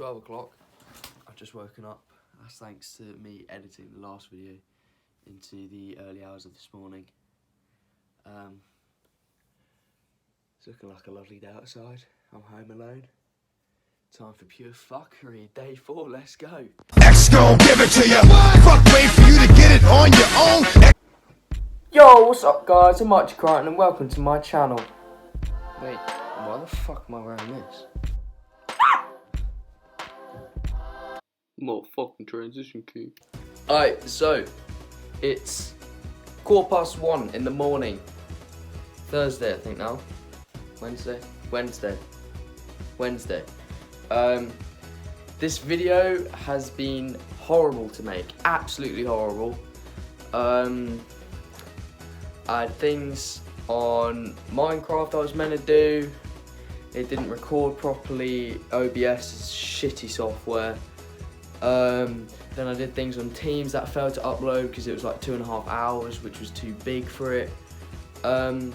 12 o'clock. I've just woken up. That's thanks to me editing the last video into the early hours of this morning. It's looking like a lovely day outside. I'm home alone. Time for pure fuckery. Day 4, let's go. X gon' give it to you. Fuck, wait for you to get it on your own. Yo, what's up guys? I'm Archie Crichton and welcome to my channel. Wait, why the fuck am I wearing this? More fucking transition key. Alright, so it's 1:15 in the morning. Thursday, I think now. Wednesday. This video has been horrible to make. Absolutely horrible. I had things on Minecraft I was meant to do. It didn't record properly. OBS is shitty software. Then I did things on Teams that failed to upload because it was like 2.5 hours, which was too big for it. And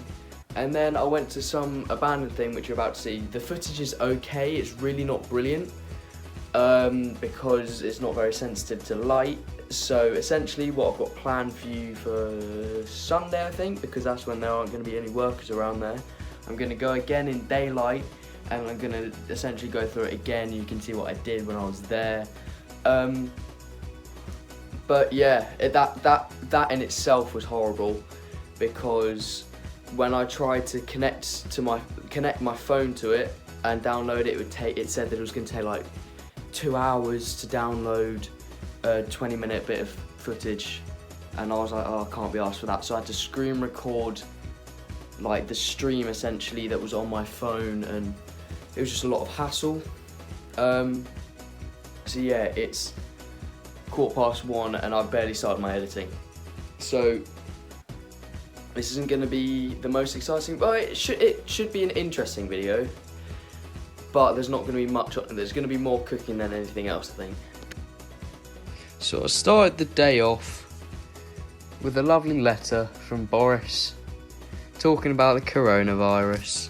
then I went to some abandoned thing, which you're about to see. The footage is okay, it's really not brilliant, because it's not very sensitive to light. So essentially what I've got planned for you for Sunday, I think, because that's when there aren't going to be any workers around there, I'm going to go again in daylight, and I'm going to essentially go through it again. You can see what I did when I was there. But yeah, that in itself was horrible, because when I tried to connect my phone to it and download it, it said that it was going to take like 2 hours to download a 20-minute bit of footage, and I was like, oh, I can't be asked for that. So I had to screen record like the stream essentially that was on my phone, and it was just a lot of hassle. So yeah, it's 1:15 and I've barely started my editing. So this isn't going to be the most exciting, but it should be an interesting video. But there's not going to be much. There's going to be more cooking than anything else, I think. So I started the day off with a lovely letter from Boris talking about the coronavirus.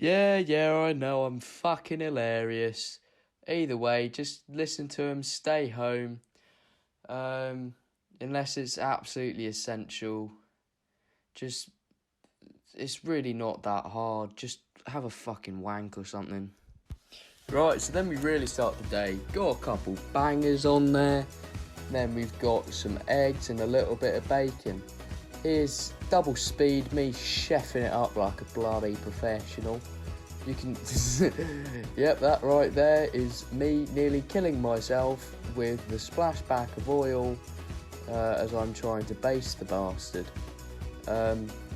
Yeah, I know, I'm fucking hilarious. Either way, just listen to him, stay home. Unless it's absolutely essential. It's really not that hard. Just have a fucking wank or something. Right, so then we really start the day. Got a couple bangers on there. Then we've got some eggs and a little bit of bacon. Here's double speed, me chefing it up like a bloody professional. You can, yep, that right there is me nearly killing myself with the splashback of oil as I'm trying to baste the bastard.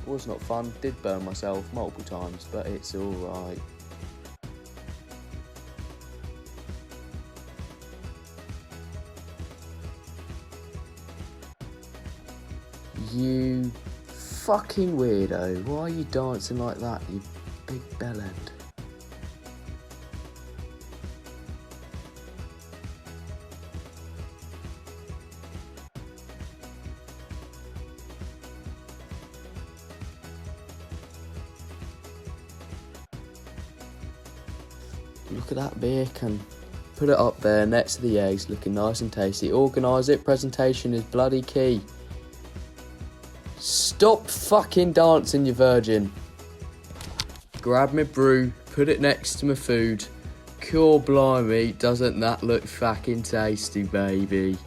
Was not fun, did burn myself multiple times, but it's alright. You fucking weirdo, why are you dancing like that, you big bellend? Look at that bacon. Put it up there next to the eggs, looking nice and tasty. Organise it, presentation is bloody key. Stop fucking dancing, you virgin. Grab my brew, put it next to my food. Cool blimey, doesn't that look fucking tasty, baby?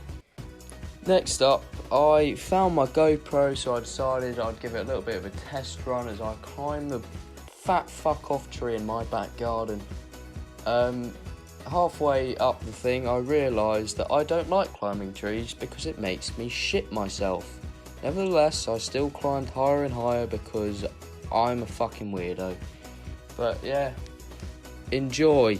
Next up, I found my GoPro, so I decided I'd give it a little bit of a test run as I climb the fat fuck off tree in my back garden. Halfway up the thing, I realised that I don't like climbing trees because it makes me shit myself. Nevertheless, I still climbed higher and higher because I'm a fucking weirdo. But yeah, enjoy.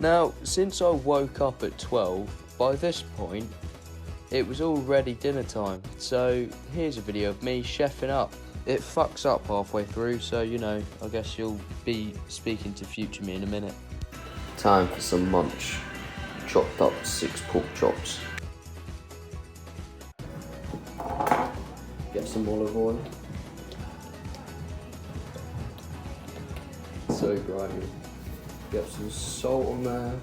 Now, since I woke up at 12, by this point, it was already dinner time. So here's a video of me chefing up. It fucks up halfway through, so you know, I guess you'll be speaking to future me in a minute. Time for some munch. Chopped up 6 pork chops. Get some olive oil. So grimy. Get some salt on there.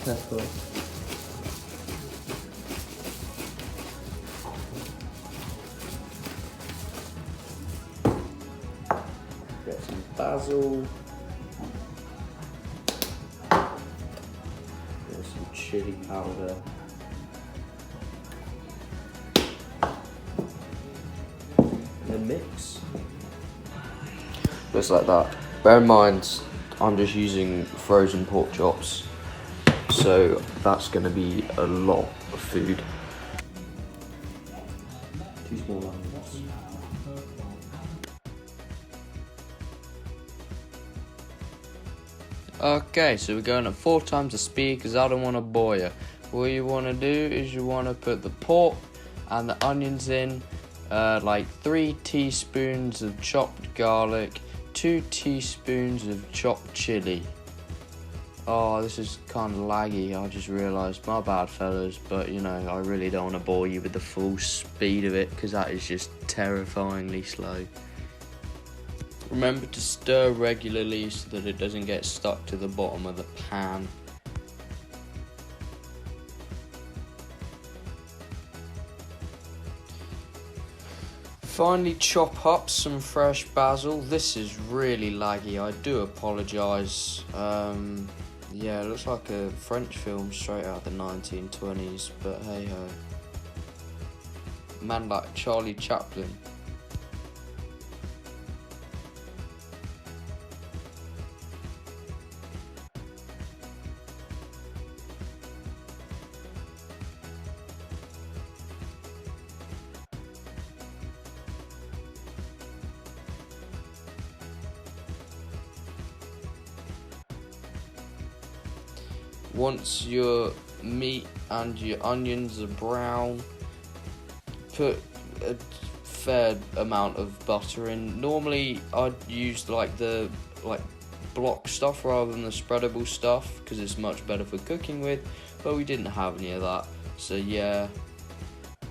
Pepper. Get some basil. Get some chili powder. And then mix. Just like that. Bear in mind, I'm just using frozen pork chops, so that's going to be a lot of food. 2 small onions. Okay, so we're going at 4 times the speed because I don't want to bore you. What you want to do is you want to put the pork and the onions in, like 3 teaspoons of chopped garlic, 2 teaspoons of chopped chili. Oh, this is kind of laggy, I just realised. My bad, fellas, but you know, I really don't want to bore you with the full speed of it because that is just terrifyingly slow. Remember to stir regularly so that it doesn't get stuck to the bottom of the pan. Finally, chop up some fresh basil. This is really laggy, I do apologise. Yeah, it looks like a French film straight out of the 1920s, but hey ho. Man like Charlie Chaplin. Once your meat and your onions are brown, put a fair amount of butter in. Normally I'd use like the block stuff rather than the spreadable stuff because it's much better for cooking with, but we didn't have any of that, so yeah.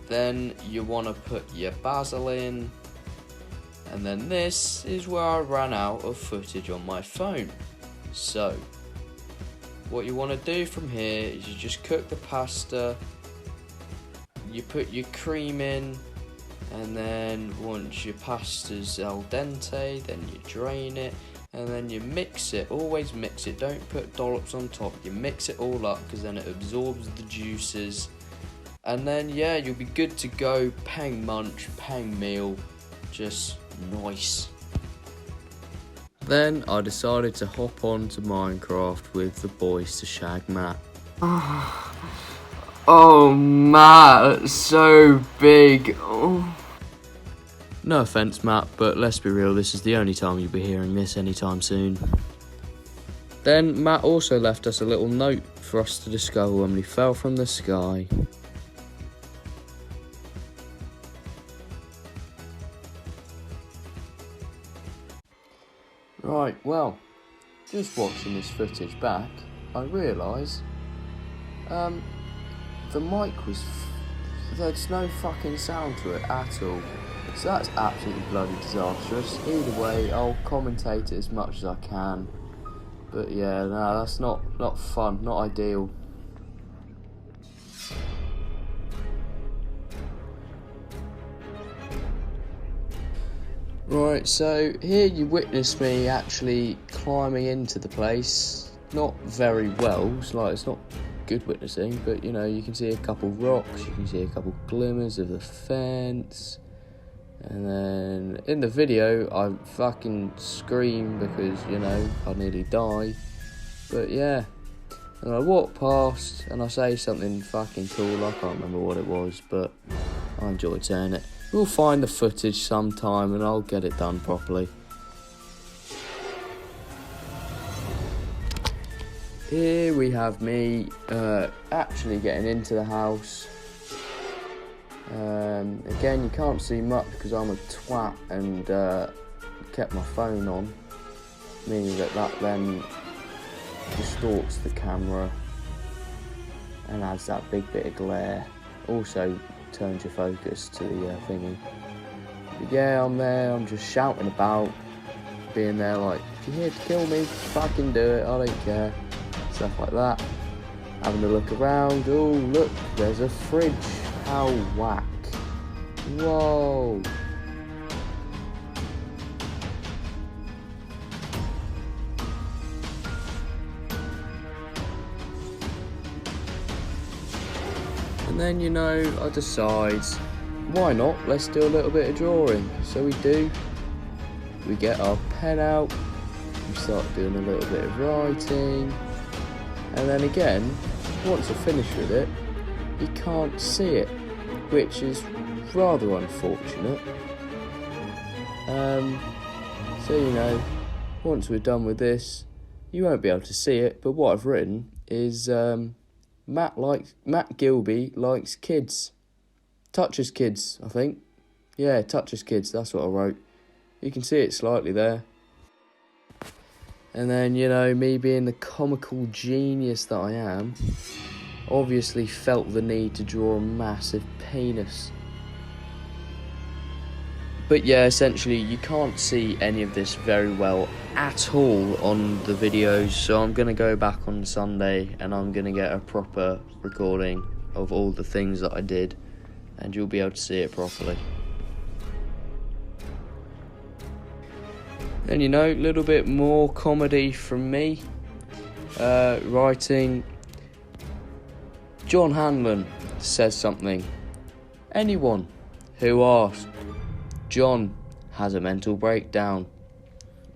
Then you want to put your basil in, and then this is where I ran out of footage on my phone. So what you want to do from here is you just cook the pasta, you put your cream in, and then once your pasta's al dente, then you drain it, and then you mix it. Always mix it, don't put dollops on top, you mix it all up because then it absorbs the juices, and then yeah, you'll be good to go. Peng munch, peng meal, just nice. Then I decided to hop on to Minecraft with the boys to shag Matt. Oh, Matt, it's so big. Oh. No offence, Matt, but let's be real, this is the only time you'll be hearing this anytime soon. Then Matt also left us a little note for us to discover when we fell from the sky. Right, well, just watching this footage back, I realise, the mic was, there's no fucking sound to it at all, so that's absolutely bloody disastrous. Either way, I'll commentate it as much as I can, but yeah, no, that's not fun, not ideal. Right, so here you witness me actually climbing into the place. Not very well, it's not good witnessing, but you know, you can see a couple rocks, you can see a couple glimmers of the fence, and then in the video I fucking scream because, you know, I nearly die, but yeah. And I walk past and I say something fucking cool, I can't remember what it was, but I enjoyed saying it. We'll find the footage sometime and I'll get it done properly. here we have me actually getting into the house. Again, you can't see much because I'm a twat and kept my phone on, meaning that then distorts the camera and adds that big bit of glare. Also turns your focus to the thingy. But yeah, I'm there, I'm just shouting about, being there like, if you're here to kill me, fucking do it, I don't care. Stuff like that. Having a look around, oh look, there's a fridge. How whack. Whoa. And then, you know, I decide, why not? Let's do a little bit of drawing. So we do. We get our pen out. We start doing a little bit of writing. And then again, once I finish with it, you can't see it, which is rather unfortunate. So, you know, once we're done with this, you won't be able to see it, but what I've written is Matt Gilby likes kids. Touches kids, I think. Yeah, touches kids, that's what I wrote. You can see it slightly there. And then, you know, me being the comical genius that I am, obviously felt the need to draw a massive penis. But yeah, essentially you can't see any of this very well at all on the videos, so I'm going to go back on Sunday and I'm going to get a proper recording of all the things that I did, and you'll be able to see it properly. Then, you know, a little bit more comedy from me. Writing. John Hanlon says something. Anyone who asks, John has a mental breakdown.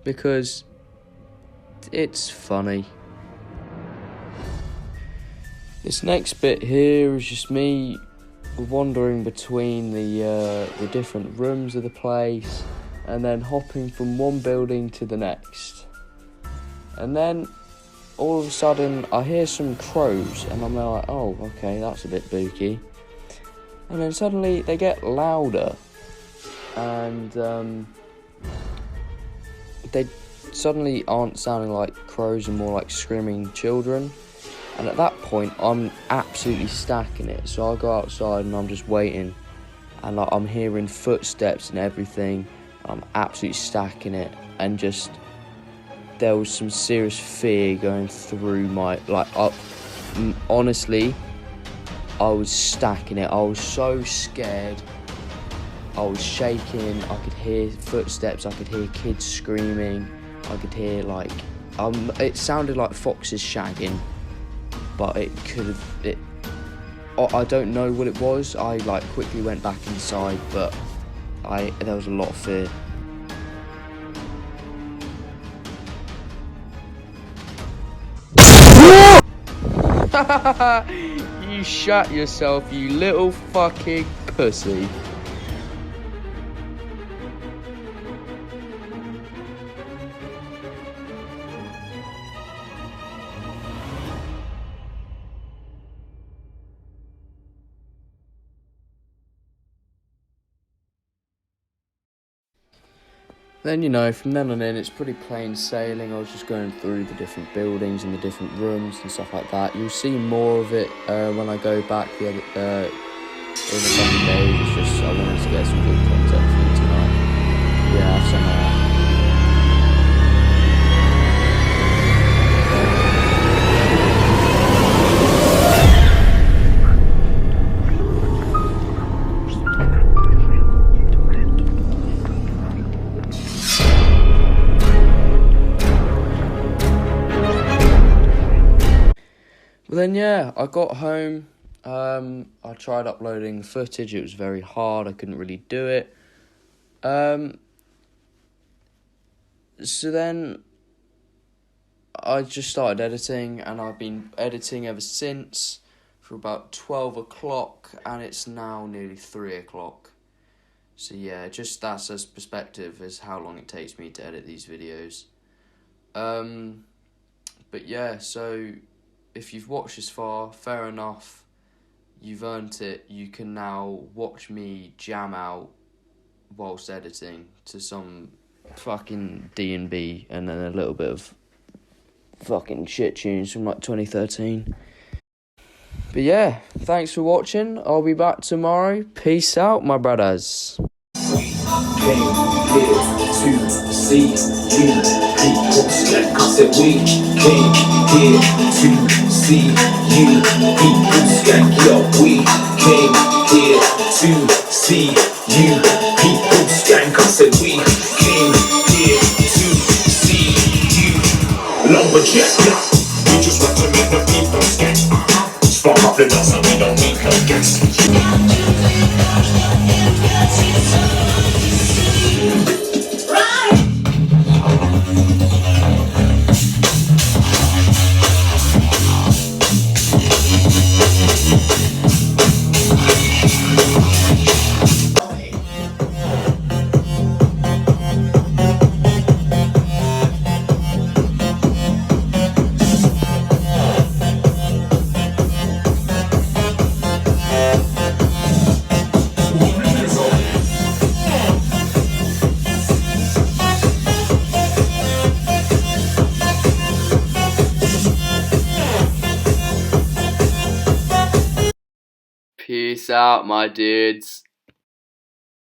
Because it's funny. This next bit here is just me wandering between the different rooms of the place and then hopping from one building to the next. And then all of a sudden I hear some crows and I'm like, oh, okay, that's a bit spooky. And then suddenly they get louder and they suddenly aren't sounding like crows and more like screaming children. And at that point I'm absolutely stacking it, so I go outside and I'm just waiting, and like, I'm hearing footsteps and everything. I'm absolutely stacking it, and just there was some serious fear going through my, honestly, I was stacking it. I was so scared. I was shaking. I could hear footsteps. I could hear kids screaming. I could hear it sounded like foxes shagging, but it could have. I don't know what it was. I quickly went back inside, but there was a lot of fear. You shut yourself, you little fucking pussy. Then, you know, from then on in, it's pretty plain sailing. I was just going through the different buildings and the different rooms and stuff like that. You'll see more of it when I go back in the coming days. It's just, I wanted to get some good content for you tonight. Yeah, I've sent that. But then, yeah, I got home, I tried uploading the footage. It was very hard, I couldn't really do it. So then I just started editing, and I've been editing ever since for about 12 o'clock, and it's now nearly 3 o'clock. So yeah, just that's as perspective as how long it takes me to edit these videos. But yeah, so if you've watched this far, fair enough. You've earned it. You can now watch me jam out whilst editing to some fucking D&B and then a little bit of fucking shit tunes from like 2013. But yeah, thanks for watching. I'll be back tomorrow. Peace out, my brothers. Came here to see you people skank. I said we came here to see you people skank. Yo, we came here to see you people skank. I said we came here to see you lumberjack. We just want to make the people skank. Spark up the nuts and we don't need no gas. Peace out, my dudes.